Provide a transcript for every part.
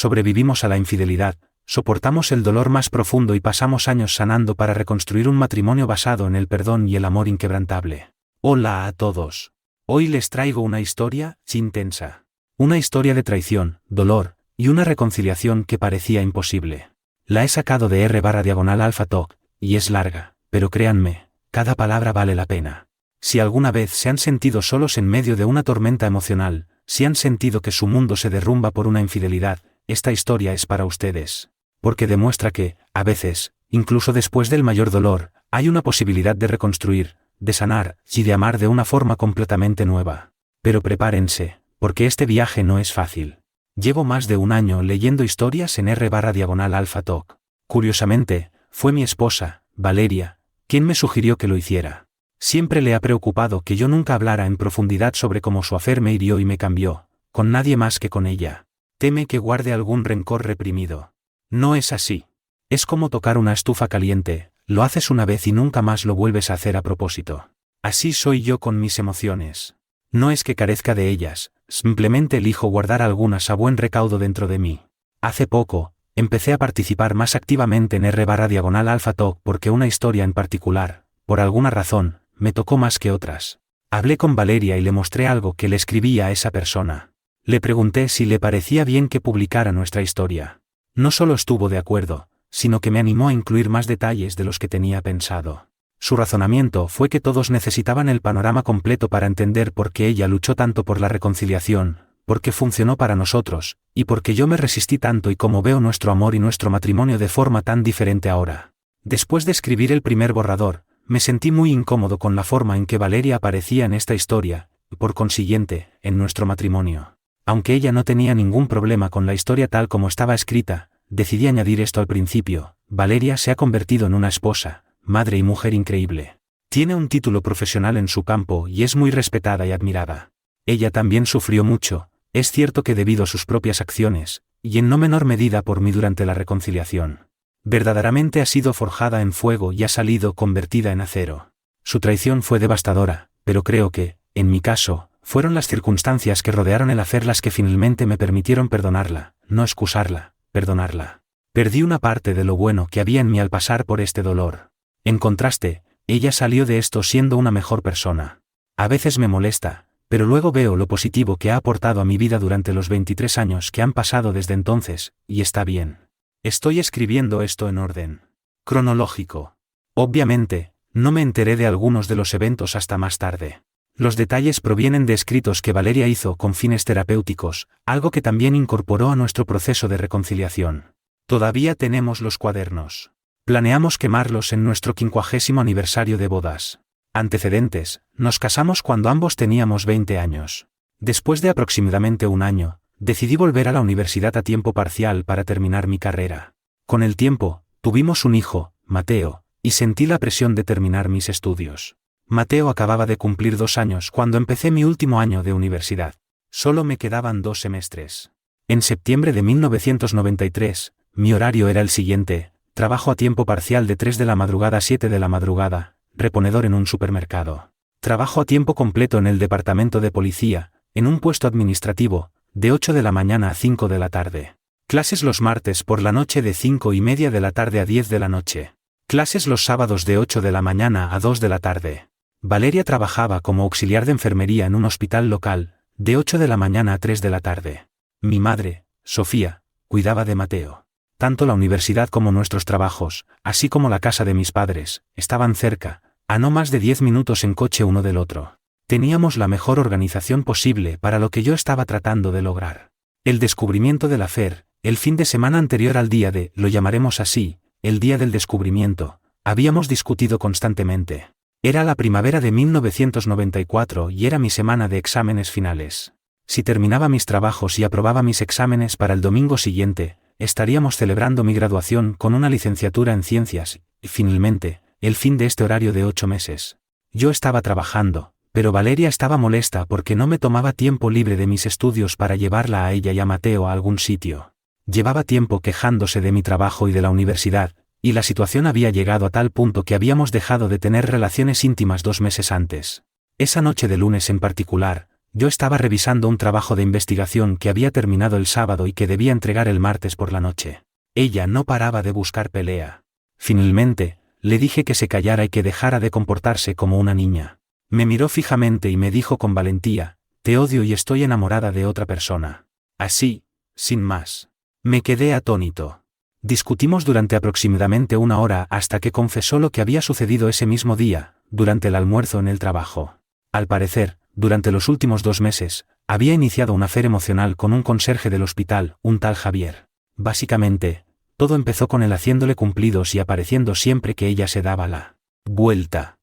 sobrevivimos a la infidelidad, soportamos el dolor más profundo y pasamos años sanando para reconstruir un matrimonio basado en el perdón y el amor inquebrantable. Hola a todos. Hoy les traigo una historia intensa. Una historia de traición, dolor, y una reconciliación que parecía imposible. La he sacado de r/alpha talk, y es larga, pero créanme, cada palabra vale la pena. Si alguna vez se han sentido solos en medio de una tormenta emocional, si han sentido que su mundo se derrumba por una infidelidad, esta historia es para ustedes. Porque demuestra que, a veces, incluso después del mayor dolor, hay una posibilidad de reconstruir, de sanar, y de amar de una forma completamente nueva. Pero prepárense, porque este viaje no es fácil. Llevo más de un año leyendo historias en r/alpha talk. Curiosamente, fue mi esposa, Valeria, quien me sugirió que lo hiciera. Siempre le ha preocupado que yo nunca hablara en profundidad sobre cómo su afer me hirió y me cambió, con nadie más que con ella. Teme que guarde algún rencor reprimido. No es así. Es como tocar una estufa caliente, lo haces una vez y nunca más lo vuelves a hacer a propósito. Así soy yo con mis emociones. No es que carezca de ellas, simplemente elijo guardar algunas a buen recaudo dentro de mí. Hace poco, empecé a participar más activamente en r/alpha talk porque una historia en particular, por alguna razón, me tocó más que otras. Hablé con Valeria y le mostré algo que le escribí a esa persona. Le pregunté si le parecía bien que publicara nuestra historia. No solo estuvo de acuerdo, sino que me animó a incluir más detalles de los que tenía pensado. Su razonamiento fue que todos necesitaban el panorama completo para entender por qué ella luchó tanto por la reconciliación, por qué funcionó para nosotros, y por qué yo me resistí tanto y cómo veo nuestro amor y nuestro matrimonio de forma tan diferente ahora. Después de escribir el primer borrador, me sentí muy incómodo con la forma en que Valeria aparecía en esta historia, y por consiguiente, en nuestro matrimonio. Aunque ella no tenía ningún problema con la historia tal como estaba escrita, decidí añadir esto al principio. Valeria se ha convertido en una esposa, madre y mujer increíble. Tiene un título profesional en su campo y es muy respetada y admirada. Ella también sufrió mucho, es cierto que debido a sus propias acciones, y en no menor medida por mí durante la reconciliación. Verdaderamente ha sido forjada en fuego y ha salido convertida en acero. Su traición fue devastadora, pero creo que, en mi caso, fueron las circunstancias que rodearon el afer las que finalmente me permitieron perdonarla, no excusarla, perdonarla. Perdí una parte de lo bueno que había en mí al pasar por este dolor. En contraste, ella salió de esto siendo una mejor persona. A veces me molesta, pero luego veo lo positivo que ha aportado a mi vida durante los 23 años que han pasado desde entonces, y está bien. Estoy escribiendo esto en orden cronológico. Obviamente, no me enteré de algunos de los eventos hasta más tarde. Los detalles provienen de escritos que Valeria hizo con fines terapéuticos, algo que también incorporó a nuestro proceso de reconciliación. Todavía tenemos los cuadernos. Planeamos quemarlos en nuestro 50º aniversario de bodas. Antecedentes: nos casamos cuando ambos teníamos 20 años. Después de aproximadamente un año, decidí volver a la universidad a tiempo parcial para terminar mi carrera. Con el tiempo, tuvimos un hijo, Mateo, y sentí la presión de terminar mis estudios. Mateo acababa de cumplir 2 años cuando empecé mi último año de universidad. Solo me quedaban 2 semestres. En septiembre de 1993, mi horario era el siguiente: trabajo a tiempo parcial de 3 de la madrugada a 7 de la madrugada, reponedor en un supermercado. Trabajo a tiempo completo en el departamento de policía, en un puesto administrativo, de 8 de la mañana a 5 de la tarde. Clases los martes por la noche de 5:30 de la tarde a 10 de la noche. Clases los sábados de 8 de la mañana a 2 de la tarde. Valeria trabajaba como auxiliar de enfermería en un hospital local, de 8 de la mañana a 3 de la tarde. Mi madre, Sofía, cuidaba de Mateo. Tanto la universidad como nuestros trabajos, así como la casa de mis padres, estaban cerca, a no más de 10 minutos en coche uno del otro. Teníamos la mejor organización posible para lo que yo estaba tratando de lograr. El descubrimiento del afer, el fin de semana anterior al día de, lo llamaremos así, el día del descubrimiento, habíamos discutido constantemente. Era la primavera de 1994 y era mi semana de exámenes finales. Si terminaba mis trabajos y aprobaba mis exámenes para el domingo siguiente, estaríamos celebrando mi graduación con una licenciatura en ciencias, y finalmente, el fin de este horario de 8 meses. Yo estaba trabajando, pero Valeria estaba molesta porque no me tomaba tiempo libre de mis estudios para llevarla a ella y a Mateo a algún sitio. Llevaba tiempo quejándose de mi trabajo y de la universidad, y la situación había llegado a tal punto que habíamos dejado de tener relaciones íntimas 2 meses antes. Esa noche de lunes en particular, Yo estaba revisando un trabajo de investigación que había terminado el sábado y que debía entregar el martes por la noche. Ella no paraba de buscar pelea. Finalmente, le dije que se callara y que dejara de comportarse como una niña. Me miró fijamente y me dijo con valentía: «Te odio y estoy enamorada de otra persona». Así, sin más. Me quedé atónito. Discutimos durante aproximadamente 1 hora hasta que confesó lo que había sucedido ese mismo día, durante el almuerzo en el trabajo. Al parecer, durante los últimos 2 meses, había iniciado un affair emocional con un conserje del hospital, un tal Javier. Básicamente, todo empezó con él haciéndole cumplidos y apareciendo siempre que ella se daba la vuelta.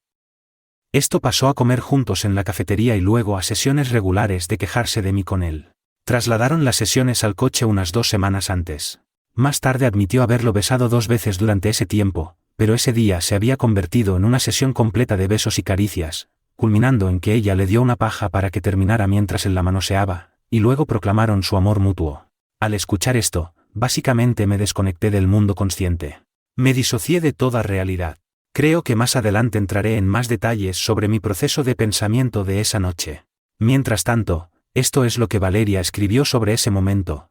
Esto pasó a comer juntos en la cafetería y luego a sesiones regulares de quejarse de mí con él. Trasladaron las sesiones al coche unas 2 semanas antes. Más tarde admitió haberlo besado 2 veces durante ese tiempo, pero ese día se había convertido en una sesión completa de besos y caricias, culminando en que ella le dio una paja para que terminara mientras él la manoseaba, y luego proclamaron su amor mutuo. Al escuchar esto, básicamente me desconecté del mundo consciente. Me disocié de toda realidad. Creo que más adelante entraré en más detalles sobre mi proceso de pensamiento de esa noche. Mientras tanto, esto es lo que Valeria escribió sobre ese momento.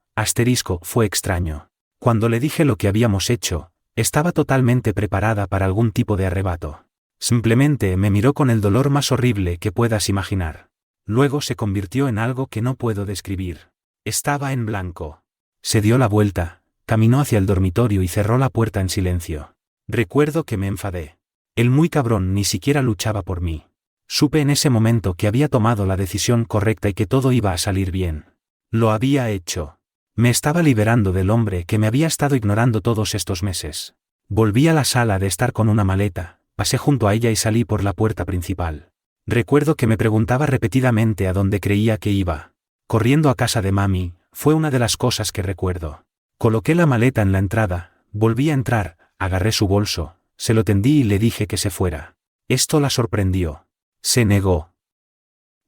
Fue extraño. Cuando le dije lo que habíamos hecho, estaba totalmente preparada para algún tipo de arrebato. Simplemente me miró con el dolor más horrible que puedas imaginar. Luego se convirtió en algo que no puedo describir. Estaba en blanco. Se dio la vuelta, caminó hacia el dormitorio y cerró la puerta en silencio. Recuerdo que me enfadé. El muy cabrón ni siquiera luchaba por mí. Supe en ese momento que había tomado la decisión correcta y que todo iba a salir bien. Lo había hecho. Me estaba liberando del hombre que me había estado ignorando todos estos meses. Volví a la sala de estar con una maleta, pasé junto a ella y salí por la puerta principal. Recuerdo que me preguntaba repetidamente a dónde creía que iba. Corriendo a casa de mami, fue una de las cosas que recuerdo. Coloqué la maleta en la entrada, volví a entrar, agarré su bolso, se lo tendí y le dije que se fuera. Esto la sorprendió. Se negó.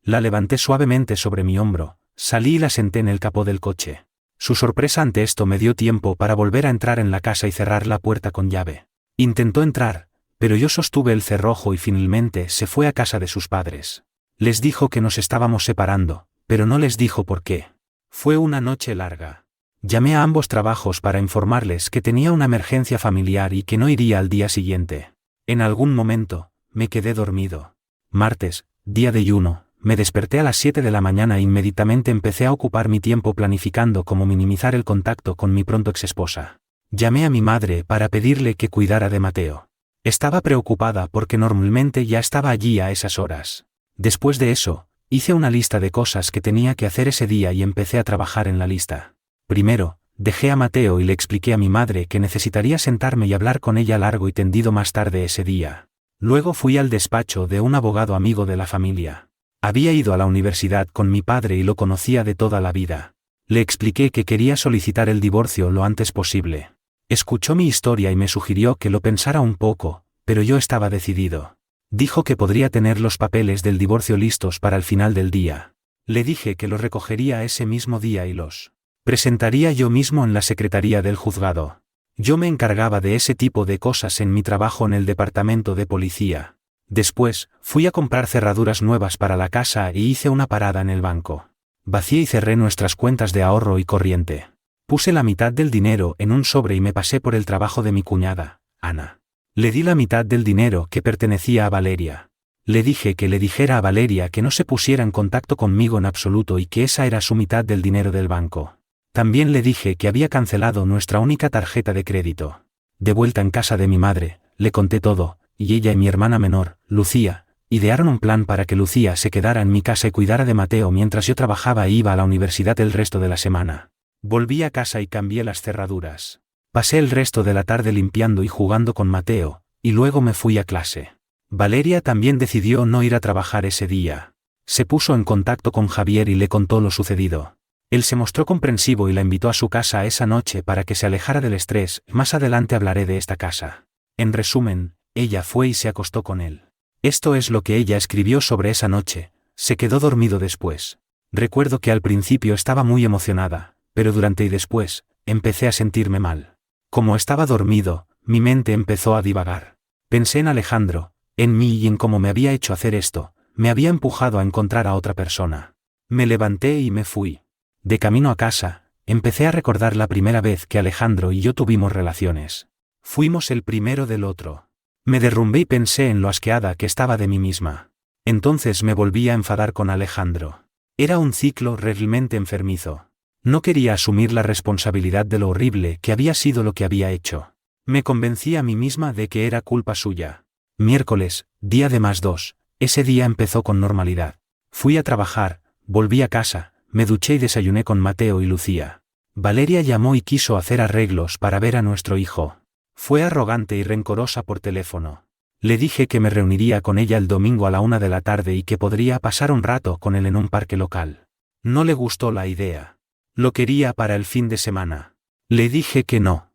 La levanté suavemente sobre mi hombro, salí y la senté en el capó del coche. Su sorpresa ante esto me dio tiempo para volver a entrar en la casa y cerrar la puerta con llave. Intentó entrar, pero yo sostuve el cerrojo y finalmente se fue a casa de sus padres. Les dijo que nos estábamos separando, pero no les dijo por qué. Fue una noche larga. Llamé a ambos trabajos para informarles que tenía una emergencia familiar y que no iría al día siguiente. En algún momento, me quedé dormido. Martes, día de ayuno, me desperté a las 7 de la mañana e inmediatamente empecé a ocupar mi tiempo planificando cómo minimizar el contacto con mi pronto exesposa. Llamé a mi madre para pedirle que cuidara de Mateo. Estaba preocupada porque normalmente ya estaba allí a esas horas. Después de eso, hice una lista de cosas que tenía que hacer ese día y empecé a trabajar en la lista. Primero, dejé a Mateo y le expliqué a mi madre que necesitaría sentarme y hablar con ella largo y tendido más tarde ese día. Luego fui al despacho de un abogado amigo de la familia. Había ido a la universidad con mi padre y lo conocía de toda la vida. Le expliqué que quería solicitar el divorcio lo antes posible. Escuchó mi historia y me sugirió que lo pensara un poco, pero yo estaba decidido. Dijo que podría tener los papeles del divorcio listos para el final del día. Le dije que los recogería ese mismo día y los presentaría yo mismo en la secretaría del juzgado. Yo me encargaba de ese tipo de cosas en mi trabajo en el departamento de policía. Después, fui a comprar cerraduras nuevas para la casa y hice una parada en el banco. Vacié y cerré nuestras cuentas de ahorro y corriente. Puse la mitad del dinero en un sobre y me pasé por el trabajo de mi cuñada, Ana. Le di la mitad del dinero que pertenecía a Valeria. Le dije que le dijera a Valeria que no se pusiera en contacto conmigo en absoluto y que esa era su mitad del dinero del banco. También le dije que había cancelado nuestra única tarjeta de crédito. De vuelta en casa de mi madre, le conté todo, y ella y mi hermana menor, Lucía, idearon un plan para que Lucía se quedara en mi casa y cuidara de Mateo mientras yo trabajaba e iba a la universidad el resto de la semana. Volví a casa y cambié las cerraduras. Pasé el resto de la tarde limpiando y jugando con Mateo, y luego me fui a clase. Valeria también decidió no ir a trabajar ese día. Se puso en contacto con Javier y le contó lo sucedido. Él se mostró comprensivo y la invitó a su casa esa noche para que se alejara del estrés. Más adelante hablaré de esta casa. En resumen, ella fue y se acostó con él. Esto es lo que ella escribió sobre esa noche. Se quedó dormido después. Recuerdo que al principio estaba muy emocionada, pero durante y después, empecé a sentirme mal. Como estaba dormido, mi mente empezó a divagar. Pensé en Alejandro, en mí y en cómo me había hecho hacer esto, me había empujado a encontrar a otra persona. Me levanté y me fui. De camino a casa, empecé a recordar la primera vez que Alejandro y yo tuvimos relaciones. Fuimos el primero del otro. Me derrumbé y pensé en lo asqueada que estaba de mí misma. Entonces me volví a enfadar con Alejandro. Era un ciclo realmente enfermizo. No quería asumir la responsabilidad de lo horrible que había sido lo que había hecho. Me convencí a mí misma de que era culpa suya. Miércoles, día de +2, ese día empezó con normalidad. Fui a trabajar, volví a casa, me duché y desayuné con Mateo y Lucía. Valeria llamó y quiso hacer arreglos para ver a nuestro hijo. Fue arrogante y rencorosa por teléfono. Le dije que me reuniría con ella el domingo a la 1 de la tarde y que podría pasar un rato con él en un parque local. No le gustó la idea. Lo quería para el fin de semana. Le dije que no.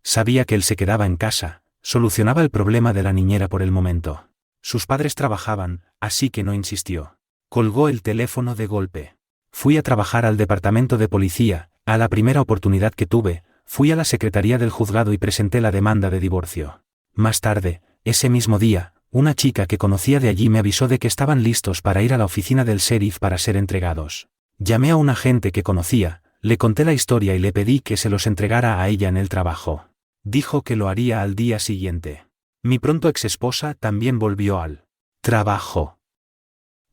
Sabía que él se quedaba en casa, solucionaba el problema de la niñera por el momento. Sus padres trabajaban, así que no insistió. Colgó el teléfono de golpe. Fui a trabajar al departamento de policía. A la primera oportunidad que tuve, fui a la secretaría del juzgado y presenté la demanda de divorcio. Más tarde, ese mismo día, una chica que conocía de allí me avisó de que estaban listos para ir a la oficina del sheriff para ser entregados. Llamé a un agente que conocía, le conté la historia y le pedí que se los entregara a ella en el trabajo. Dijo que lo haría al día siguiente. Mi pronto exesposa también volvió al trabajo.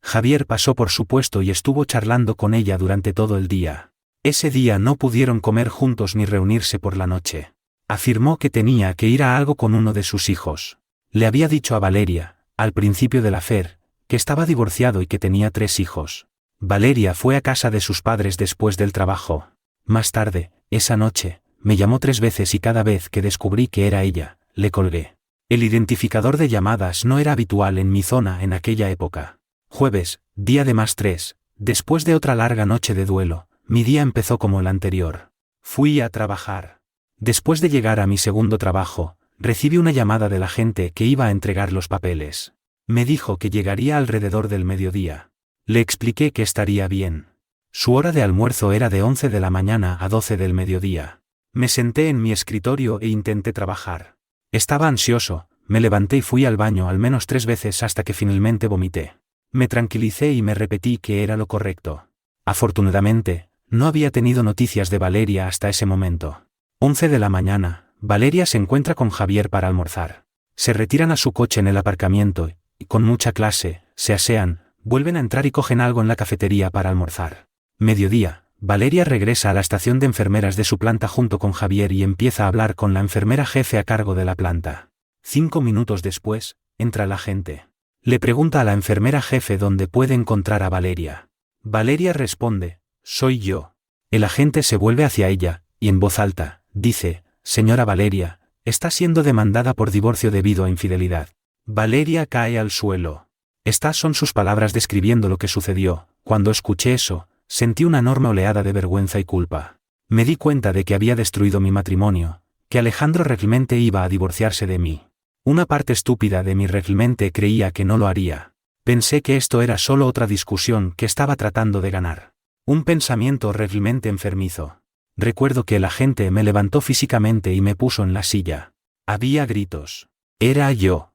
Javier pasó por su puesto y estuvo charlando con ella durante todo el día. Ese día no pudieron comer juntos ni reunirse por la noche. Afirmó que tenía que ir a algo con uno de sus hijos. Le había dicho a Valeria, al principio del affair, que estaba divorciado y que tenía 3 hijos. Valeria fue a casa de sus padres después del trabajo. Más tarde, esa noche, me llamó 3 veces y cada vez que descubrí que era ella, le colgué. El identificador de llamadas no era habitual en mi zona en aquella época. Jueves, día de +3, después de otra larga noche de duelo, mi día empezó como el anterior. Fui a trabajar. Después de llegar a mi segundo trabajo, recibí una llamada del agente que iba a entregar los papeles. Me dijo que llegaría alrededor del mediodía. Le expliqué que estaría bien. Su hora de almuerzo era de 11 de la mañana a 12 del mediodía. Me senté en mi escritorio e intenté trabajar. Estaba ansioso, me levanté y fui al baño al menos 3 veces hasta que finalmente vomité. Me tranquilicé y me repetí que era lo correcto. Afortunadamente, no había tenido noticias de Valeria hasta ese momento. 11 de la mañana, Valeria se encuentra con Javier para almorzar. Se retiran a su coche en el aparcamiento y, con mucha clase, se asean, vuelven a entrar y cogen algo en la cafetería para almorzar. Mediodía, Valeria regresa a la estación de enfermeras de su planta junto con Javier y empieza a hablar con la enfermera jefe a cargo de la planta. 5 minutos después, entra el agente. Le pregunta a la enfermera jefe dónde puede encontrar a Valeria. Valeria responde, «Soy yo». El agente se vuelve hacia ella, y en voz alta, dice, «Señora Valeria, está siendo demandada por divorcio debido a infidelidad». Valeria cae al suelo. Estas son sus palabras describiendo lo que sucedió. Cuando escuché eso, sentí una enorme oleada de vergüenza y culpa. Me di cuenta de que había destruido mi matrimonio, que Alejandro realmente iba a divorciarse de mí. Una parte estúpida de mí realmente creía que no lo haría. Pensé que esto era solo otra discusión que estaba tratando de ganar. Un pensamiento realmente enfermizo. Recuerdo que el agente me levantó físicamente y me puso en la silla. Había gritos. Era yo.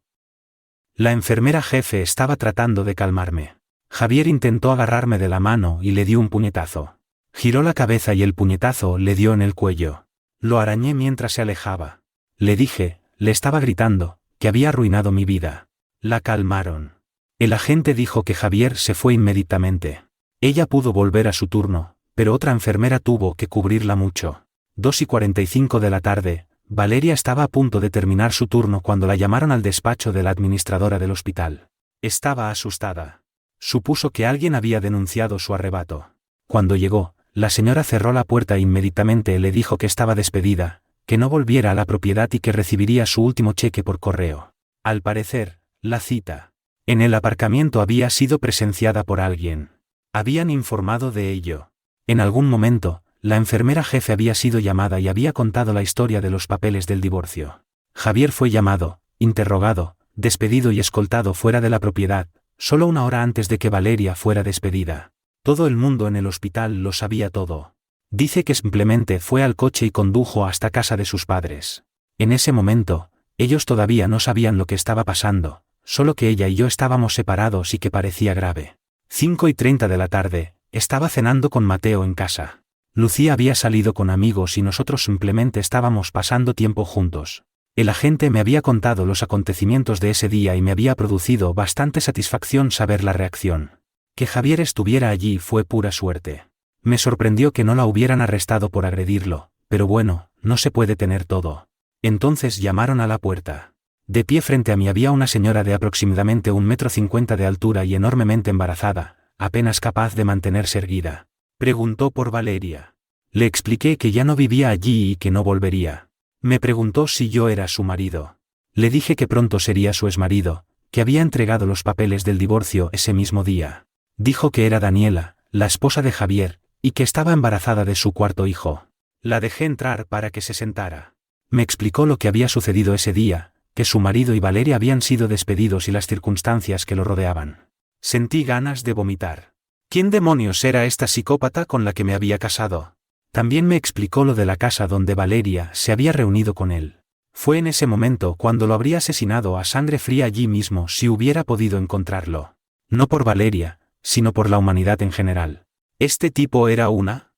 La enfermera jefe estaba tratando de calmarme. Javier intentó agarrarme de la mano y le dio un puñetazo. Giró la cabeza y el puñetazo le dio en el cuello. Lo arañé mientras se alejaba. Le dije, le estaba gritando, que había arruinado mi vida. La calmaron. El agente dijo que Javier se fue inmediatamente. Ella pudo volver a su turno, pero otra enfermera tuvo que cubrirla mucho. 2:45 de la tarde, Valeria estaba a punto de terminar su turno cuando la llamaron al despacho de la administradora del hospital. Estaba asustada. Supuso que alguien había denunciado su arrebato. Cuando llegó, la señora cerró la puerta e inmediatamente le dijo que estaba despedida, que no volviera a la propiedad y que recibiría su último cheque por correo. Al parecer, la cita en el aparcamiento había sido presenciada por alguien. Habían informado de ello. En algún momento, la enfermera jefe había sido llamada y había contado la historia de los papeles del divorcio. Javier fue llamado, interrogado, despedido y escoltado fuera de la propiedad, solo 1 hora antes de que Valeria fuera despedida. Todo el mundo en el hospital lo sabía todo. Dice que simplemente fue al coche y condujo hasta casa de sus padres. En ese momento, ellos todavía no sabían lo que estaba pasando, solo que ella y yo estábamos separados y que parecía grave. 5:30 de la tarde, estaba cenando con Mateo en casa. Lucía había salido con amigos y nosotros simplemente estábamos pasando tiempo juntos. El agente me había contado los acontecimientos de ese día y me había producido bastante satisfacción saber la reacción. Que Javier estuviera allí fue pura suerte. Me sorprendió que no la hubieran arrestado por agredirlo, pero bueno, no se puede tener todo. Entonces llamaron a la puerta. De pie frente a mí había una señora de aproximadamente 1,50 m de altura y enormemente embarazada, apenas capaz de mantenerse erguida. Preguntó por Valeria. Le expliqué que ya no vivía allí y que no volvería. Me preguntó si yo era su marido. Le dije que pronto sería su exmarido, que había entregado los papeles del divorcio ese mismo día. Dijo que era Daniela, la esposa de Javier, y que estaba embarazada de su cuarto hijo. La dejé entrar para que se sentara. Me explicó lo que había sucedido ese día, que su marido y Valeria habían sido despedidos y las circunstancias que lo rodeaban. Sentí ganas de vomitar. ¿Quién demonios era esta psicópata con la que me había casado? También me explicó lo de la casa donde Valeria se había reunido con él. Fue en ese momento cuando lo habría asesinado a sangre fría allí mismo si hubiera podido encontrarlo. No por Valeria, sino por la humanidad en general. ¿Este tipo era una?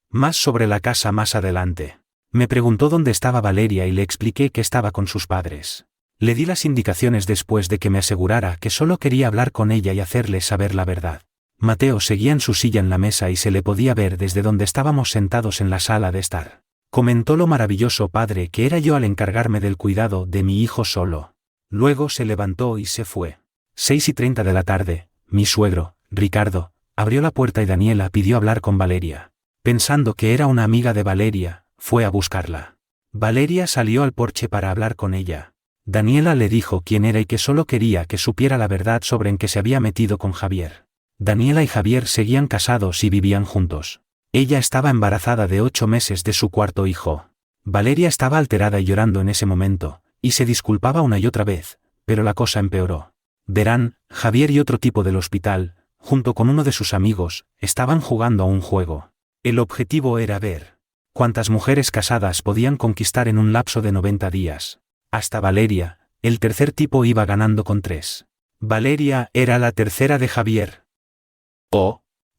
Más sobre la casa más adelante. Me preguntó dónde estaba Valeria y le expliqué que estaba con sus padres. Le di las indicaciones después de que me asegurara que solo quería hablar con ella y hacerle saber la verdad. Mateo seguía en su silla en la mesa y se le podía ver desde donde estábamos sentados en la sala de estar. Comentó lo maravilloso padre que era yo al encargarme del cuidado de mi hijo solo. Luego se levantó y se fue. 6:30 de la tarde, mi suegro, Ricardo, abrió la puerta y Daniela pidió hablar con Valeria. Pensando que era una amiga de Valeria, fue a buscarla. Valeria salió al porche para hablar con ella. Daniela le dijo quién era y que solo quería que supiera la verdad sobre en qué se había metido con Javier. Daniela y Javier seguían casados y vivían juntos. Ella estaba embarazada de 8 meses de su cuarto hijo. Valeria estaba alterada y llorando en ese momento, y se disculpaba una y otra vez, pero la cosa empeoró. Verán, Javier y otro tipo del hospital, junto con uno de sus amigos, estaban jugando a un juego. El objetivo era ver cuántas mujeres casadas podían conquistar en un lapso de 90 días. Hasta Valeria, el tercer tipo iba ganando con 3. Valeria era la tercera de Javier.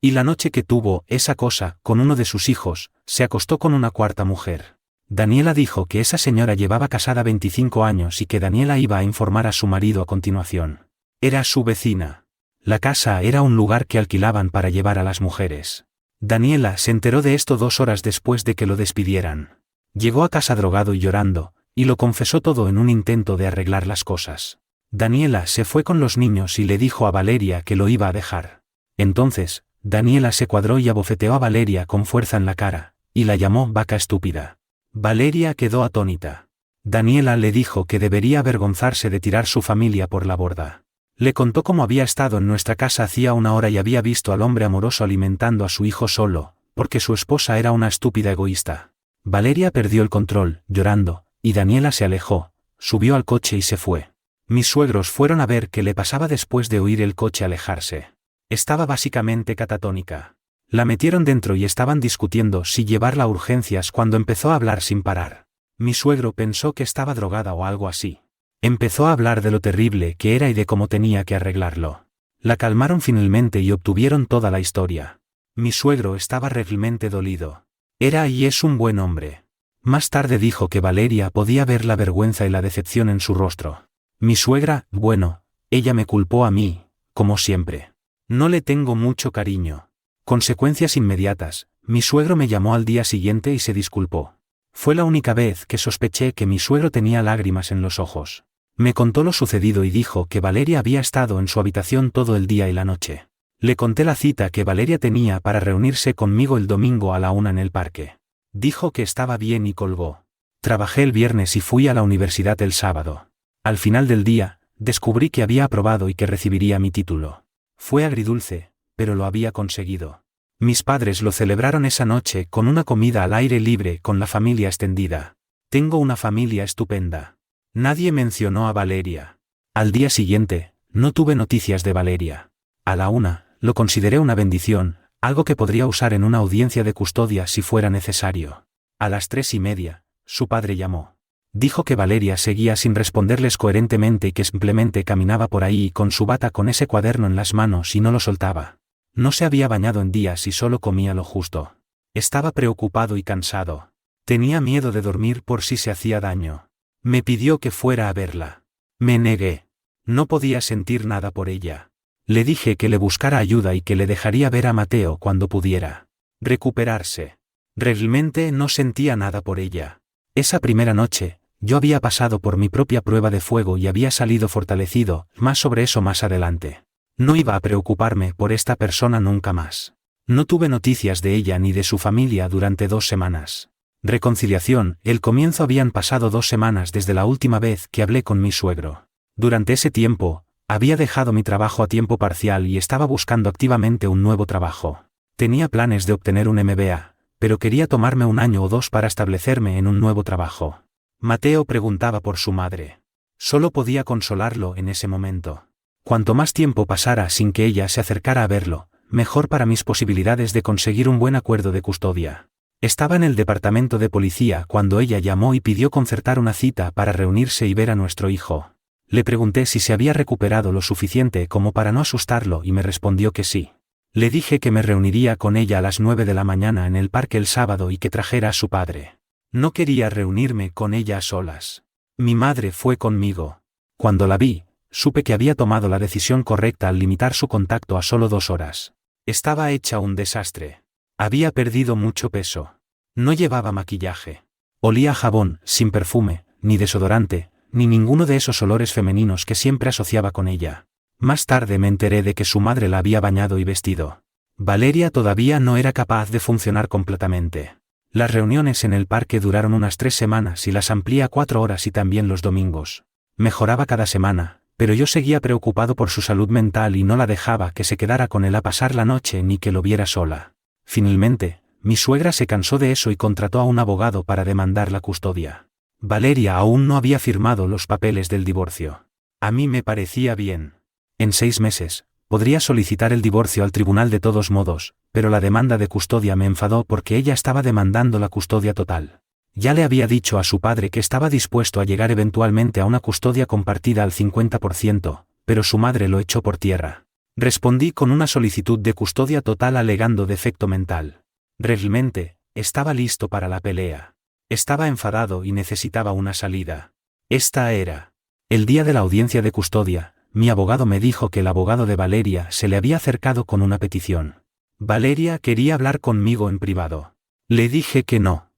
Y la noche que tuvo esa cosa con uno de sus hijos, se acostó con una cuarta mujer. Daniela dijo que esa señora llevaba casada 25 años y que Daniela iba a informar a su marido a continuación. Era su vecina. La casa era un lugar que alquilaban para llevar a las mujeres. Daniela se enteró de esto 2 horas después de que lo despidieran. Llegó a casa drogado y llorando, y lo confesó todo en un intento de arreglar las cosas. Daniela se fue con los niños y le dijo a Valeria que lo iba a dejar. Entonces, Daniela se cuadró y abofeteó a Valeria con fuerza en la cara, y la llamó vaca estúpida. Valeria quedó atónita. Daniela le dijo que debería avergonzarse de tirar su familia por la borda. Le contó cómo había estado en nuestra casa hacía 1 hora y había visto al hombre amoroso alimentando a su hijo solo, porque su esposa era una estúpida egoísta. Valeria perdió el control, llorando, y Daniela se alejó, subió al coche y se fue. Mis suegros fueron a ver qué le pasaba después de oír el coche alejarse. Estaba básicamente catatónica. La metieron dentro y estaban discutiendo si llevarla a urgencias cuando empezó a hablar sin parar. Mi suegro pensó que estaba drogada o algo así. Empezó a hablar de lo terrible que era y de cómo tenía que arreglarlo. La calmaron finalmente y obtuvieron toda la historia. Mi suegro estaba realmente dolido. Era y es un buen hombre. Más tarde dijo que Valeria podía ver la vergüenza y la decepción en su rostro. Mi suegra, bueno, ella me culpó a mí, como siempre. No le tengo mucho cariño. Consecuencias inmediatas, mi suegro me llamó al día siguiente y se disculpó. Fue la única vez que sospeché que mi suegro tenía lágrimas en los ojos. Me contó lo sucedido y dijo que Valeria había estado en su habitación todo el día y la noche. Le conté la cita que Valeria tenía para reunirse conmigo el domingo a la 1 en el parque. Dijo que estaba bien y colgó. Trabajé el viernes y fui a la universidad el sábado. Al final del día, descubrí que había aprobado y que recibiría mi título. Fue agridulce, pero lo había conseguido. Mis padres lo celebraron esa noche con una comida al aire libre con la familia extendida. Tengo una familia estupenda. Nadie mencionó a Valeria. Al día siguiente, no tuve noticias de Valeria. A la 1, lo consideré una bendición, algo que podría usar en una audiencia de custodia si fuera necesario. A las 3:30, su padre llamó. Dijo que Valeria seguía sin responderles coherentemente y que simplemente caminaba por ahí con su bata con ese cuaderno en las manos y no lo soltaba. No se había bañado en días y solo comía lo justo. Estaba preocupado y cansado. Tenía miedo de dormir por si se hacía daño. Me pidió que fuera a verla. Me negué. No podía sentir nada por ella. Le dije que le buscara ayuda y que le dejaría ver a Mateo cuando pudiera recuperarse. Realmente no sentía nada por ella. Esa primera noche, yo había pasado por mi propia prueba de fuego y había salido fortalecido, más sobre eso más adelante. No iba a preocuparme por esta persona nunca más. No tuve noticias de ella ni de su familia durante 2 semanas. Reconciliación, el comienzo habían pasado 2 semanas desde la última vez que hablé con mi suegro. Durante ese tiempo, había dejado mi trabajo a tiempo parcial y estaba buscando activamente un nuevo trabajo. Tenía planes de obtener un MBA, pero quería tomarme 1 año o 2 para establecerme en un nuevo trabajo. Mateo preguntaba por su madre. Solo podía consolarlo en ese momento. Cuanto más tiempo pasara sin que ella se acercara a verlo, mejor para mis posibilidades de conseguir un buen acuerdo de custodia. Estaba en el departamento de policía cuando ella llamó y pidió concertar una cita para reunirse y ver a nuestro hijo. Le pregunté si se había recuperado lo suficiente como para no asustarlo y me respondió que sí. Le dije que me reuniría con ella a las 9 de la mañana en el parque el sábado y que trajera a su padre. No quería reunirme con ella a solas. Mi madre fue conmigo. Cuando la vi, supe que había tomado la decisión correcta al limitar su contacto a solo 2 horas. Estaba hecha un desastre. Había perdido mucho peso. No llevaba maquillaje. Olía a jabón, sin perfume, ni desodorante, ni ninguno de esos olores femeninos que siempre asociaba con ella. Más tarde me enteré de que su madre la había bañado y vestido. Valeria todavía no era capaz de funcionar completamente. Las reuniones en el parque duraron unas 3 semanas y las amplié a 4 horas y también los domingos. Mejoraba cada semana, pero yo seguía preocupado por su salud mental y no la dejaba que se quedara con él a pasar la noche ni que lo viera sola. Finalmente, mi suegra se cansó de eso y contrató a un abogado para demandar la custodia. Valeria aún no había firmado los papeles del divorcio. A mí me parecía bien. En 6 meses, podría solicitar el divorcio al tribunal de todos modos, pero la demanda de custodia me enfadó porque ella estaba demandando la custodia total. Ya le había dicho a su padre que estaba dispuesto a llegar eventualmente a una custodia compartida al 50%, pero su madre lo echó por tierra. Respondí con una solicitud de custodia total alegando defecto mental. Realmente, estaba listo para la pelea. Estaba enfadado y necesitaba una salida. Esta era. El día de la audiencia de custodia, mi abogado me dijo que el abogado de Valeria se le había acercado con una petición. Valeria quería hablar conmigo en privado. Le dije que no.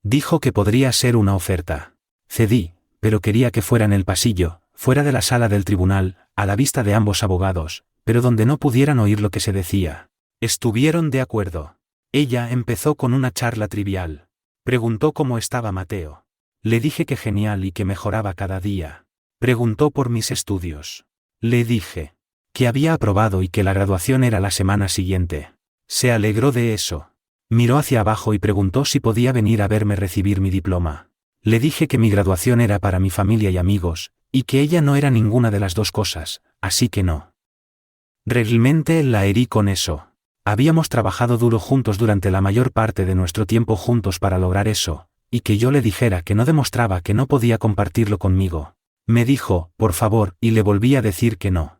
Dijo que podría ser una oferta. Cedí, pero quería que fuera en el pasillo, fuera de la sala del tribunal, a la vista de ambos abogados, pero donde no pudieran oír lo que se decía. Estuvieron de acuerdo. Ella empezó con una charla trivial. Preguntó cómo estaba Mateo. Le dije que genial y que mejoraba cada día. Preguntó por mis estudios. Le dije que había aprobado y que la graduación era la semana siguiente. Se alegró de eso. Miró hacia abajo y preguntó si podía venir a verme recibir mi diploma. Le dije que mi graduación era para mi familia y amigos, y que ella no era ninguna de las 2 cosas, así que no. Realmente la herí con eso. Habíamos trabajado duro juntos durante la mayor parte de nuestro tiempo juntos para lograr eso, y que yo le dijera que no demostraba que no podía compartirlo conmigo. Me dijo, por favor, y le volví a decir que no.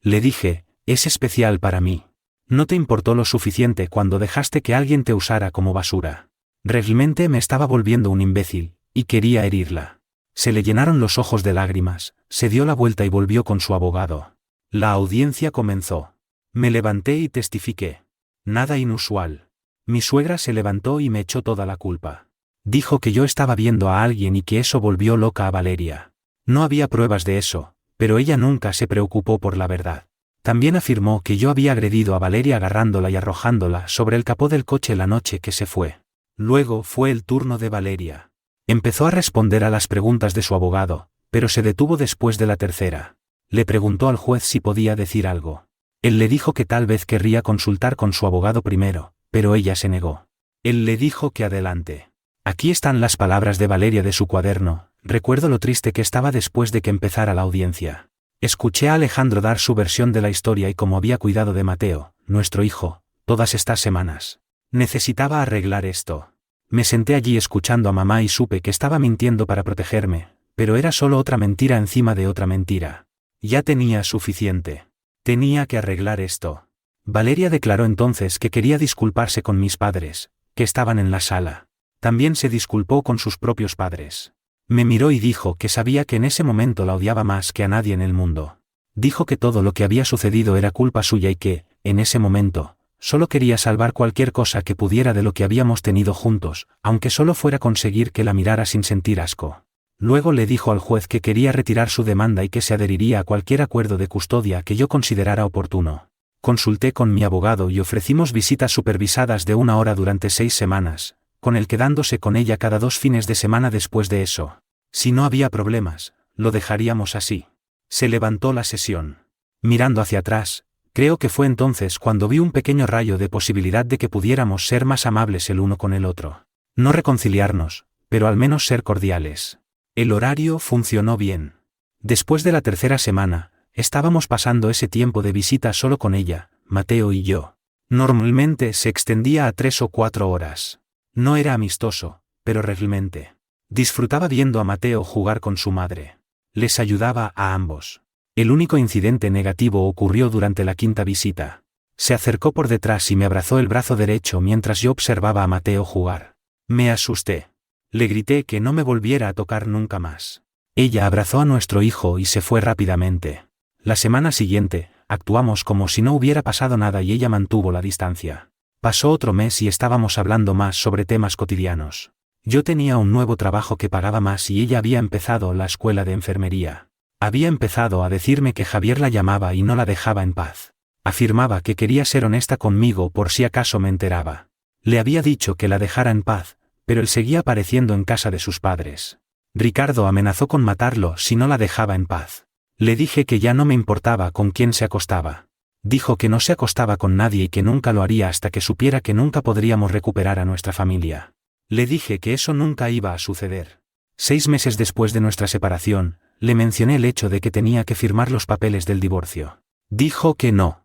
Le dije, es especial para mí. No te importó lo suficiente cuando dejaste que alguien te usara como basura. Realmente me estaba volviendo un imbécil, y quería herirla. Se le llenaron los ojos de lágrimas, se dio la vuelta y volvió con su abogado. La audiencia comenzó. Me levanté y testifiqué. Nada inusual. Mi suegra se levantó y me echó toda la culpa. Dijo que yo estaba viendo a alguien y que eso volvió loca a Valeria. No había pruebas de eso, pero ella nunca se preocupó por la verdad. También afirmó que yo había agredido a Valeria agarrándola y arrojándola sobre el capó del coche la noche que se fue. Luego fue el turno de Valeria. Empezó a responder a las preguntas de su abogado, pero se detuvo después de la tercera. Le preguntó al juez si podía decir algo. Él le dijo que tal vez querría consultar con su abogado primero, pero ella se negó. Él le dijo que adelante. Aquí están las palabras de Valeria de su cuaderno. Recuerdo lo triste que estaba después de que empezara la audiencia. Escuché a Alejandro dar su versión de la historia y cómo había cuidado de Mateo, nuestro hijo, todas estas semanas. Necesitaba arreglar esto. Me senté allí escuchando a mamá y supe que estaba mintiendo para protegerme, pero era solo otra mentira encima de otra mentira. Ya tenía suficiente. Tenía que arreglar esto. Valeria declaró entonces que quería disculparse con mis padres, que estaban en la sala. También se disculpó con sus propios padres. Me miró y dijo que sabía que en ese momento la odiaba más que a nadie en el mundo. Dijo que todo lo que había sucedido era culpa suya y que, en ese momento, solo quería salvar cualquier cosa que pudiera de lo que habíamos tenido juntos, aunque solo fuera conseguir que la mirara sin sentir asco. Luego le dijo al juez que quería retirar su demanda y que se adheriría a cualquier acuerdo de custodia que yo considerara oportuno. Consulté con mi abogado y ofrecimos visitas supervisadas de 1 hora durante 6 semanas, con él quedándose con ella cada 2 fines de semana después de eso. Si no había problemas, lo dejaríamos así. Se levantó la sesión. Mirando hacia atrás, creo que fue entonces cuando vi un pequeño rayo de posibilidad de que pudiéramos ser más amables el uno con el otro. No reconciliarnos, pero al menos ser cordiales. El horario funcionó bien. Después de la 3ª semana, estábamos pasando ese tiempo de visita solo con ella, Mateo y yo. Normalmente se extendía a 3 o 4 horas. No era amistoso, pero realmente. Disfrutaba viendo a Mateo jugar con su madre. Les ayudaba a ambos. El único incidente negativo ocurrió durante la 5ª visita. Se acercó por detrás y me abrazó el brazo derecho mientras yo observaba a Mateo jugar. Me asusté. Le grité que no me volviera a tocar nunca más. Ella abrazó a nuestro hijo y se fue rápidamente. La semana siguiente, actuamos como si no hubiera pasado nada y ella mantuvo la distancia. Pasó otro mes y estábamos hablando más sobre temas cotidianos. Yo tenía un nuevo trabajo que pagaba más y ella había empezado la escuela de enfermería. Había empezado a decirme que Javier la llamaba y no la dejaba en paz. Afirmaba que quería ser honesta conmigo por si acaso me enteraba. Le había dicho que la dejara en paz, pero él seguía apareciendo en casa de sus padres. Ricardo amenazó con matarlo si no la dejaba en paz. Le dije que ya no me importaba con quién se acostaba. Dijo que no se acostaba con nadie y que nunca lo haría hasta que supiera que nunca podríamos recuperar a nuestra familia. Le dije que eso nunca iba a suceder. 6 meses después de nuestra separación, le mencioné el hecho de que tenía que firmar los papeles del divorcio. Dijo que no.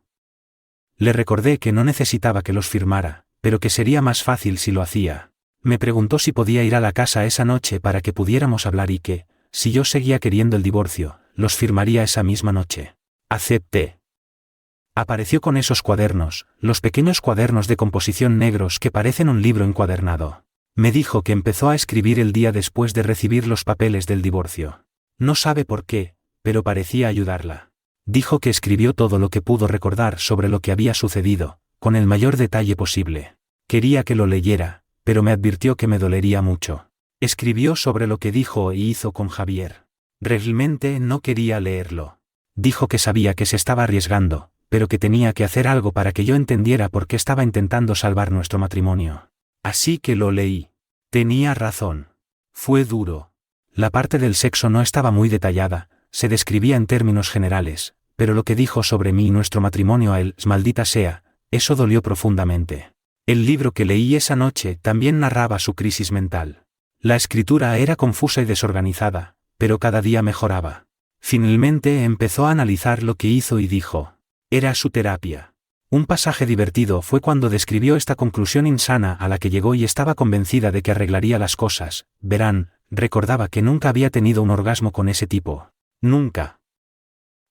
Le recordé que no necesitaba que los firmara, pero que sería más fácil si lo hacía. Me preguntó si podía ir a la casa esa noche para que pudiéramos hablar y que, si yo seguía queriendo el divorcio, los firmaría esa misma noche. Acepté. Apareció con esos cuadernos, los pequeños cuadernos de composición negros que parecen un libro encuadernado. Me dijo que empezó a escribir el día después de recibir los papeles del divorcio. No sabe por qué, pero parecía ayudarla. Dijo que escribió todo lo que pudo recordar sobre lo que había sucedido, con el mayor detalle posible. Quería que lo leyera, pero me advirtió que me dolería mucho. Escribió sobre lo que dijo y hizo con Javier. Realmente no quería leerlo. Dijo que sabía que se estaba arriesgando, pero que tenía que hacer algo para que yo entendiera por qué estaba intentando salvar nuestro matrimonio. Así que lo leí. Tenía razón. Fue duro. La parte del sexo no estaba muy detallada, se describía en términos generales, pero lo que dijo sobre mí y nuestro matrimonio a él, maldita sea, eso dolió profundamente. El libro que leí esa noche también narraba su crisis mental. La escritura era confusa y desorganizada, pero cada día mejoraba. Finalmente empezó a analizar lo que hizo y dijo. Era su terapia. Un pasaje divertido fue cuando describió esta conclusión insana a la que llegó y estaba convencida de que arreglaría las cosas. Verán, recordaba que nunca había tenido un orgasmo con ese tipo. Nunca.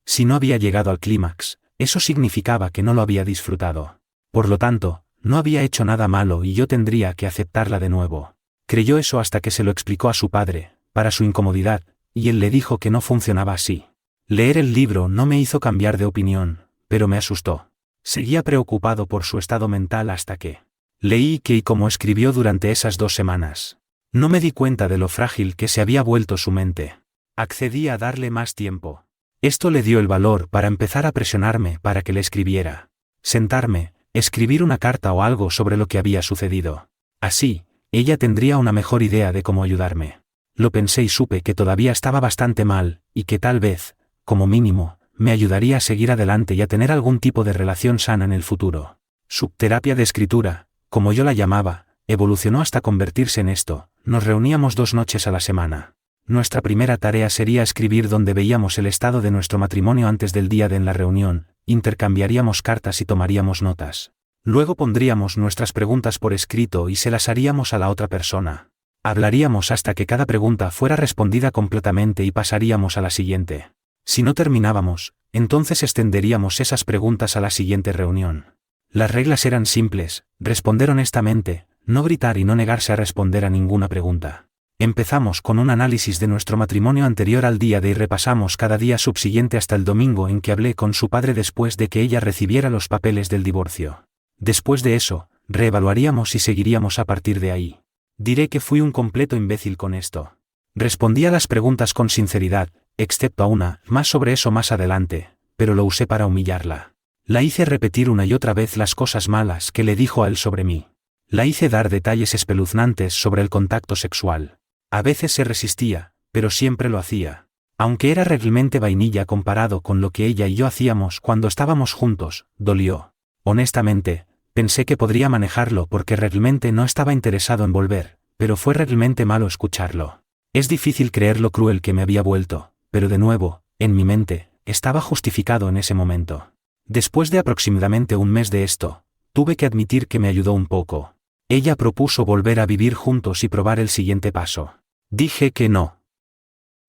Si no había llegado al clímax, eso significaba que no lo había disfrutado. Por lo tanto, no había hecho nada malo y yo tendría que aceptarla de nuevo. Creyó eso hasta que se lo explicó a su padre, para su incomodidad, y él le dijo que no funcionaba así. Leer el libro no me hizo cambiar de opinión, pero me asustó. Seguía preocupado por su estado mental hasta que leí que y como escribió durante esas 2 semanas. No me di cuenta de lo frágil que se había vuelto su mente. Accedí a darle más tiempo. Esto le dio el valor para empezar a presionarme para que le escribiera. Sentarme, escribir una carta o algo sobre lo que había sucedido. Así, ella tendría una mejor idea de cómo ayudarme. Lo pensé y supe que todavía estaba bastante mal, y que tal vez, como mínimo, me ayudaría a seguir adelante y a tener algún tipo de relación sana en el futuro. Su terapia de escritura, como yo la llamaba, evolucionó hasta convertirse en esto. Nos reuníamos 2 noches a la semana. Nuestra primera tarea sería escribir donde veíamos el estado de nuestro matrimonio antes del día de la reunión, intercambiaríamos cartas y tomaríamos notas. Luego pondríamos nuestras preguntas por escrito y se las haríamos a la otra persona. Hablaríamos hasta que cada pregunta fuera respondida completamente y pasaríamos a la siguiente. Si no terminábamos, entonces extenderíamos esas preguntas a la siguiente reunión. Las reglas eran simples: responder honestamente, no gritar y no negarse a responder a ninguna pregunta. Empezamos con un análisis de nuestro matrimonio anterior al día de y repasamos cada día subsiguiente hasta el domingo en que hablé con su padre después de que ella recibiera los papeles del divorcio. Después de eso, reevaluaríamos y seguiríamos a partir de ahí. Diré que fui un completo imbécil con esto. Respondí a las preguntas con sinceridad, excepto a una, más sobre eso más adelante, pero lo usé para humillarla. La hice repetir una y otra vez las cosas malas que le dijo a él sobre mí. La hice dar detalles espeluznantes sobre el contacto sexual. A veces se resistía, pero siempre lo hacía. Aunque era realmente vainilla comparado con lo que ella y yo hacíamos cuando estábamos juntos, dolió. Honestamente, pensé que podría manejarlo porque realmente no estaba interesado en volver, pero fue realmente malo escucharlo. Es difícil creer lo cruel que me había vuelto, pero de nuevo, en mi mente, estaba justificado en ese momento. Después de aproximadamente un mes de esto, tuve que admitir que me ayudó un poco. Ella propuso volver a vivir juntos y probar el siguiente paso. Dije que no.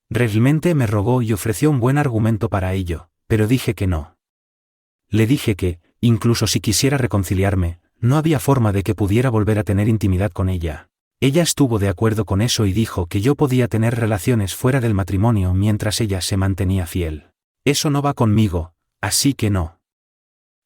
Realmente me rogó y ofreció un buen argumento para ello, pero dije que no. Le dije que, incluso si quisiera reconciliarme, no había forma de que pudiera volver a tener intimidad con ella. Ella estuvo de acuerdo con eso y dijo que yo podía tener relaciones fuera del matrimonio mientras ella se mantenía fiel. Eso no va conmigo, así que no.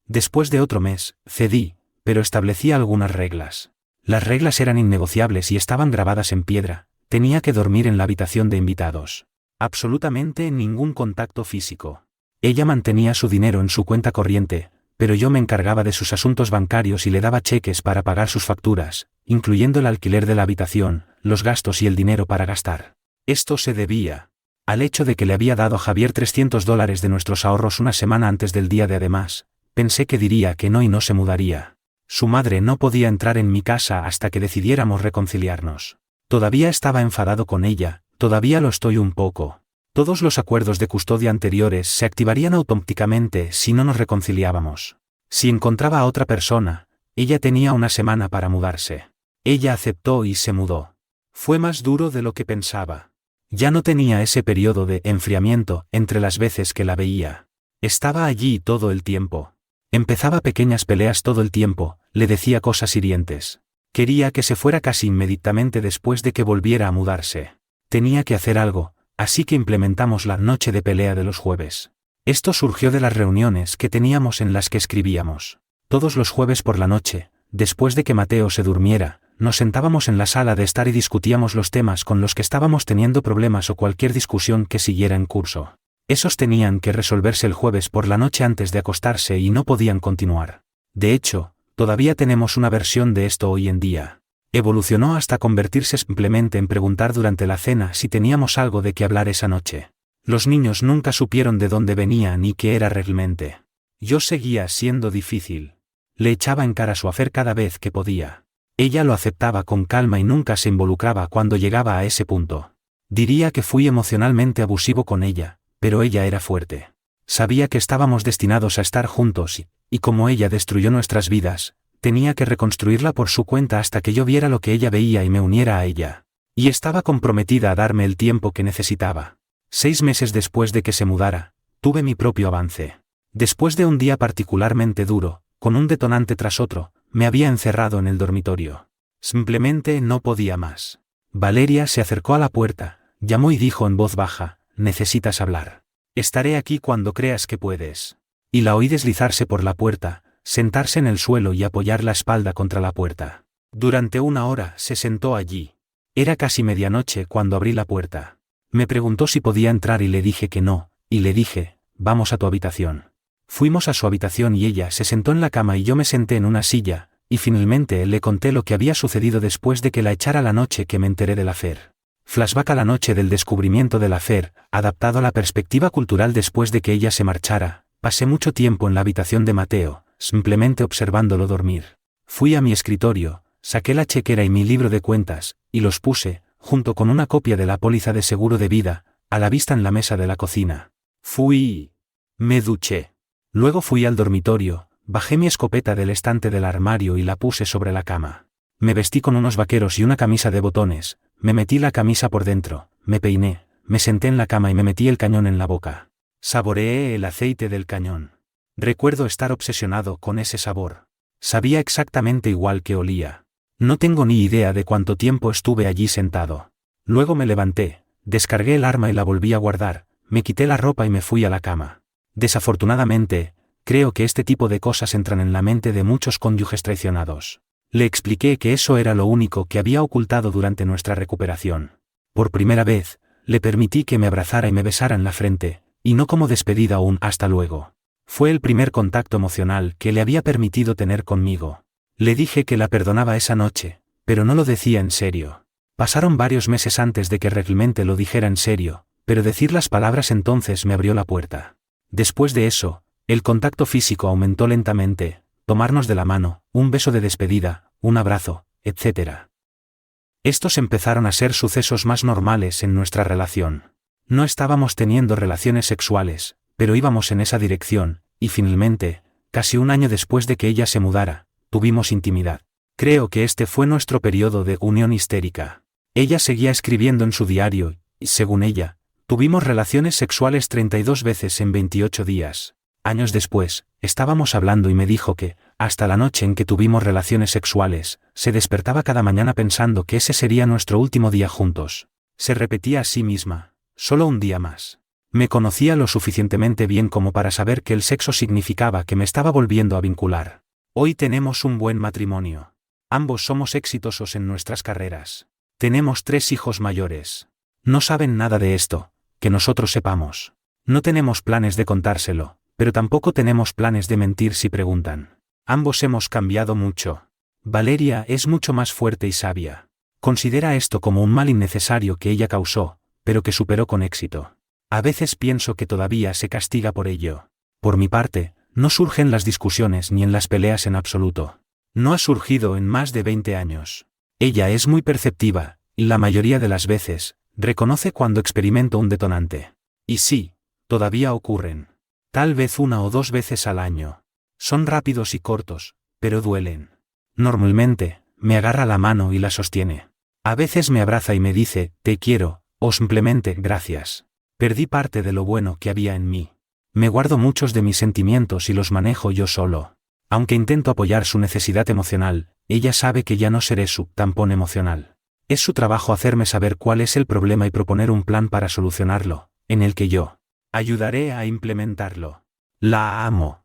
Después de otro mes, cedí, pero establecí algunas reglas. Las reglas eran innegociables y estaban grabadas en piedra. Tenía que dormir en la habitación de invitados. Absolutamente ningún contacto físico. Ella mantenía su dinero en su cuenta corriente, pero yo me encargaba de sus asuntos bancarios y le daba cheques para pagar sus facturas, incluyendo el alquiler de la habitación, los gastos y el dinero para gastar. Esto se debía al hecho de que le había dado a Javier $300 de nuestros ahorros una semana antes del día de además. Pensé que diría que no y no se mudaría. Su madre no podía entrar en mi casa hasta que decidiéramos reconciliarnos. Todavía estaba enfadado con ella, todavía lo estoy un poco. Todos los acuerdos de custodia anteriores se activarían automáticamente si no nos reconciliábamos. Si encontraba a otra persona, ella tenía una semana para mudarse. Ella aceptó y se mudó. Fue más duro de lo que pensaba. Ya no tenía ese periodo de enfriamiento entre las veces que la veía. Estaba allí todo el tiempo. Empezaba pequeñas peleas todo el tiempo, le decía cosas hirientes. Quería que se fuera casi inmediatamente después de que volviera a mudarse. Tenía que hacer algo, así que implementamos la noche de pelea de los jueves. Esto surgió de las reuniones que teníamos en las que escribíamos. Todos los jueves por la noche, después de que Mateo se durmiera, nos sentábamos en la sala de estar y discutíamos los temas con los que estábamos teniendo problemas o cualquier discusión que siguiera en curso. Esos tenían que resolverse el jueves por la noche antes de acostarse y no podían continuar. De hecho, todavía tenemos una versión de esto hoy en día. Evolucionó hasta convertirse simplemente en preguntar durante la cena si teníamos algo de qué hablar esa noche. Los niños nunca supieron de dónde venía ni qué era realmente. Yo seguía siendo difícil. Le echaba en cara su afer cada vez que podía. Ella lo aceptaba con calma y nunca se involucraba cuando llegaba a ese punto. Diría que fui emocionalmente abusivo con ella, pero ella era fuerte. Sabía que estábamos destinados a estar juntos y como ella destruyó nuestras vidas, tenía que reconstruirla por su cuenta hasta que yo viera lo que ella veía y me uniera a ella. Y estaba comprometida a darme el tiempo que necesitaba. 6 meses después de que se mudara, tuve mi propio avance. Después de un día particularmente duro, con un detonante tras otro, me había encerrado en el dormitorio. Simplemente no podía más. Valeria se acercó a la puerta, llamó y dijo en voz baja: «Necesitas hablar. Estaré aquí cuando creas que puedes». Y la oí deslizarse por la puerta, sentarse en el suelo y apoyar la espalda contra la puerta. Durante 1 hora se sentó allí. Era casi medianoche cuando abrí la puerta. Me preguntó si podía entrar y le dije que no, y le dije: «Vamos a tu habitación». Fuimos a su habitación y ella se sentó en la cama y yo me senté en una silla, y finalmente le conté lo que había sucedido después de que la echara la noche que me enteré del affair. Flashback a la noche del descubrimiento del affair, adaptado a la perspectiva cultural después de que ella se marchara. Pasé mucho tiempo en la habitación de Mateo, simplemente observándolo dormir. Fui a mi escritorio, saqué la chequera y mi libro de cuentas, y los puse, junto con una copia de la póliza de seguro de vida, a la vista en la mesa de la cocina. Me duché. Luego fui al dormitorio, Bajé mi escopeta del estante del armario y la puse sobre la cama. Me vestí con unos vaqueros y una camisa de botones, me metí la camisa por dentro, me peiné, me senté en la cama y me metí el cañón en la boca. Saboreé el aceite del cañón. Recuerdo estar obsesionado con ese sabor. Sabía exactamente igual que olía. No tengo ni idea de cuánto tiempo estuve allí sentado. Luego me levanté, descargué el arma y la volví a guardar, me quité la ropa y me fui a la cama. Desafortunadamente, creo que este tipo de cosas entran en la mente de muchos cónyuges traicionados. Le expliqué que eso era lo único que había ocultado durante nuestra recuperación. Por primera vez, le permití que me abrazara y me besara en la frente, y no como despedida un hasta luego. Fue el primer contacto emocional que le había permitido tener conmigo. Le dije que la perdonaba esa noche, pero no lo decía en serio. Pasaron varios meses antes de que realmente lo dijera en serio, pero decir las palabras entonces me abrió la puerta. Después de eso, el contacto físico aumentó lentamente, tomarnos de la mano, un beso de despedida, un abrazo, etc. Estos empezaron a ser sucesos más normales en nuestra relación. No estábamos teniendo relaciones sexuales, pero íbamos en esa dirección, y finalmente, casi un año después de que ella se mudara, tuvimos intimidad. Creo que este fue nuestro periodo de unión histérica. Ella seguía escribiendo en su diario, y según ella, tuvimos relaciones sexuales 32 veces en 28 días. Años después, estábamos hablando y me dijo que, hasta la noche en que tuvimos relaciones sexuales, se despertaba cada mañana pensando que ese sería nuestro último día juntos. Se repetía a sí misma, solo un día más. Me conocía lo suficientemente bien como para saber que el sexo significaba que me estaba volviendo a vincular. Hoy tenemos un buen matrimonio. Ambos somos exitosos en nuestras carreras. Tenemos 3 hijos mayores. No saben nada de esto, que nosotros sepamos. No tenemos planes de contárselo, pero tampoco tenemos planes de mentir si preguntan. Ambos hemos cambiado mucho. Valeria es mucho más fuerte y sabia. Considera esto como un mal innecesario que ella causó, pero que superó con éxito. A veces pienso que todavía se castiga por ello. Por mi parte, no surgen las discusiones ni en las peleas en absoluto. No ha surgido en más de 20 años. Ella es muy perceptiva, y la mayoría de las veces, reconoce cuando experimento un detonante. Y sí, todavía ocurren. Tal vez 1 o 2 veces al año. Son rápidos y cortos, pero duelen. Normalmente, me agarra la mano y la sostiene. A veces me abraza y me dice, te quiero, o simplemente, gracias. Perdí parte de lo bueno que había en mí. Me guardo muchos de mis sentimientos y los manejo yo solo. Aunque intento apoyar su necesidad emocional, ella sabe que ya no seré su tampón emocional. Es su trabajo hacerme saber cuál es el problema y proponer un plan para solucionarlo, en el que yo ayudaré a implementarlo. La amo.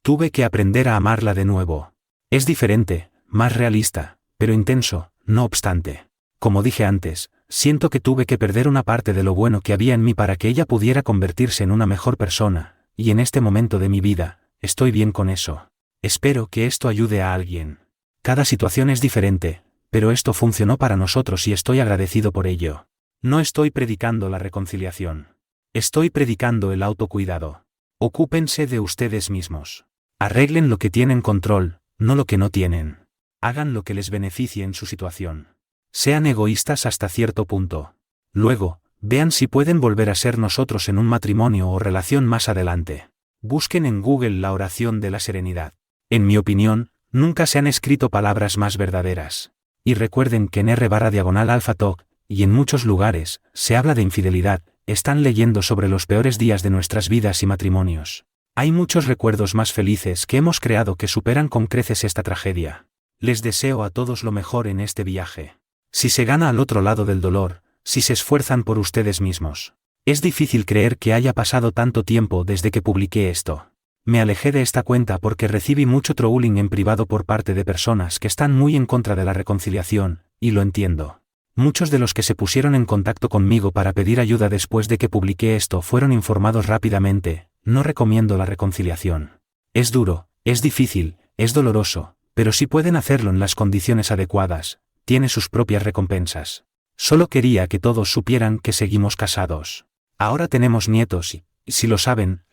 Tuve que aprender a amarla de nuevo. Es diferente, más realista, pero intenso, no obstante. Como dije antes, siento que tuve que perder una parte de lo bueno que había en mí para que ella pudiera convertirse en una mejor persona, y en este momento de mi vida, estoy bien con eso. Espero que esto ayude a alguien. Cada situación es diferente, pero esto funcionó para nosotros y estoy agradecido por ello. No estoy predicando la reconciliación. Estoy predicando el autocuidado. Ocúpense de ustedes mismos. Arreglen lo que tienen control, no lo que no tienen. Hagan lo que les beneficie en su situación. Sean egoístas hasta cierto punto. Luego, vean si pueden volver a ser nosotros en un matrimonio o relación más adelante. Busquen en Google la oración de la serenidad. En mi opinión, nunca se han escrito palabras más verdaderas. Y recuerden que en r/alpha talk, y en muchos lugares, se habla de infidelidad, están leyendo sobre los peores días de nuestras vidas y matrimonios. Hay muchos recuerdos más felices que hemos creado que superan con creces esta tragedia. Les deseo a todos lo mejor en este viaje. Si se gana al otro lado del dolor, si se esfuerzan por ustedes mismos. Es difícil creer que haya pasado tanto tiempo desde que publiqué esto. Me alejé de esta cuenta porque recibí mucho trolling en privado por parte de personas que están muy en contra de la reconciliación, y lo entiendo. Muchos de los que se pusieron en contacto conmigo para pedir ayuda después de que publiqué esto fueron informados rápidamente. No recomiendo la reconciliación. Es duro, es difícil, es doloroso, pero si pueden hacerlo en las condiciones adecuadas, tiene sus propias recompensas. Solo quería que todos supieran que seguimos casados. Ahora tenemos nietos y, si lo saben,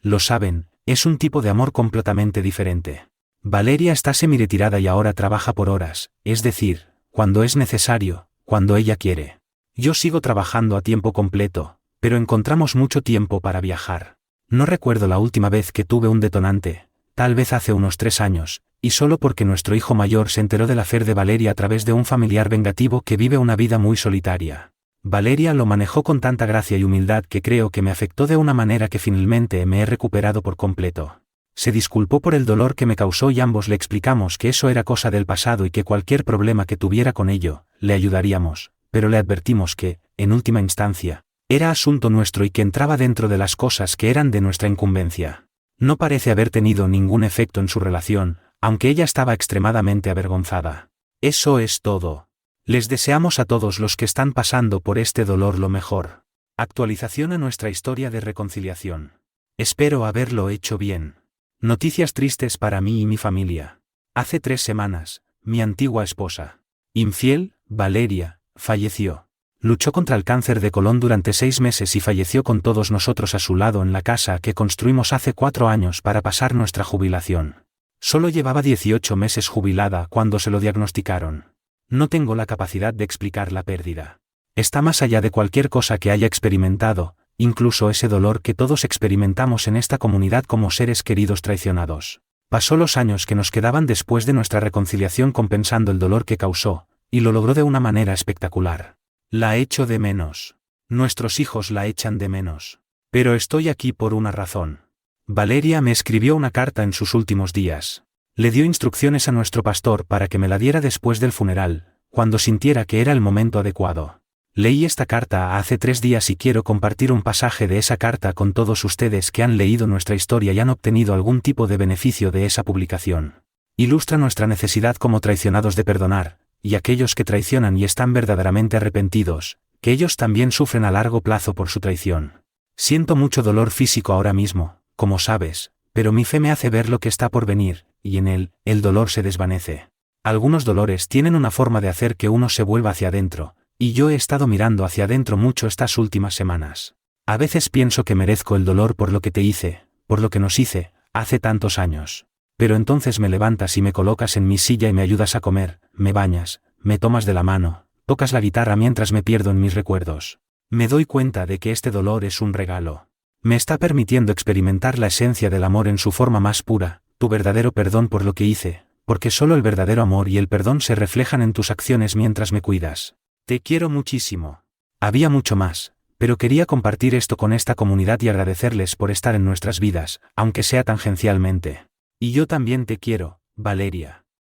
es un tipo de amor completamente diferente. Valeria está semi-retirada y ahora trabaja por horas, es decir, cuando es necesario, cuando ella quiere. Yo sigo trabajando a tiempo completo, pero encontramos mucho tiempo para viajar. No recuerdo la última vez que tuve un detonante, tal vez hace unos 3 años, y solo porque nuestro hijo mayor se enteró del affair de Valeria a través de un familiar vengativo que vive una vida muy solitaria. Valeria lo manejó con tanta gracia y humildad que creo que me afectó de una manera que finalmente me he recuperado por completo. Se disculpó por el dolor que me causó y ambos le explicamos que eso era cosa del pasado y que cualquier problema que tuviera con ello, le ayudaríamos, pero le advertimos que, en última instancia, era asunto nuestro y que entraba dentro de las cosas que eran de nuestra incumbencia. No parece haber tenido ningún efecto en su relación, aunque ella estaba extremadamente avergonzada. Eso es todo. Les deseamos a todos los que están pasando por este dolor lo mejor. Actualización a nuestra historia de reconciliación. Espero haberlo hecho bien. Noticias tristes para mí y mi familia. Hace 3 semanas, mi antigua esposa, infiel, Valeria, falleció. Luchó contra el cáncer de colon durante 6 meses y falleció con todos nosotros a su lado en la casa que construimos hace 4 años para pasar nuestra jubilación. Solo llevaba 18 meses jubilada cuando se lo diagnosticaron. No tengo la capacidad de explicar la pérdida. Está más allá de cualquier cosa que haya experimentado, incluso ese dolor que todos experimentamos en esta comunidad como seres queridos traicionados. Pasó los años que nos quedaban después de nuestra reconciliación compensando el dolor que causó, y lo logró de una manera espectacular. La echo de menos. Nuestros hijos la echan de menos. Pero estoy aquí por una razón. Valeria me escribió una carta en sus últimos días. Le dio instrucciones a nuestro pastor para que me la diera después del funeral, cuando sintiera que era el momento adecuado. Leí esta carta hace 3 días y quiero compartir un pasaje de esa carta con todos ustedes que han leído nuestra historia y han obtenido algún tipo de beneficio de esa publicación. Ilustra nuestra necesidad como traicionados de perdonar, y aquellos que traicionan y están verdaderamente arrepentidos, que ellos también sufren a largo plazo por su traición. Siento mucho dolor físico ahora mismo, como sabes, pero mi fe me hace ver lo que está por venir, y en él, el dolor se desvanece. Algunos dolores tienen una forma de hacer que uno se vuelva hacia adentro, y yo he estado mirando hacia adentro mucho estas últimas semanas. A veces pienso que merezco el dolor por lo que te hice, por lo que nos hice, hace tantos años. Pero entonces me levantas y me colocas en mi silla y me ayudas a comer, me bañas, me tomas de la mano, tocas la guitarra mientras me pierdo en mis recuerdos. Me doy cuenta de que este dolor es un regalo. Me está permitiendo experimentar la esencia del amor en su forma más pura, tu verdadero perdón por lo que hice, porque solo el verdadero amor y el perdón se reflejan en tus acciones mientras me cuidas. Te quiero muchísimo. Había mucho más, pero quería compartir esto con esta comunidad y agradecerles por estar en nuestras vidas, aunque sea tangencialmente. Y yo también te quiero, Valeria.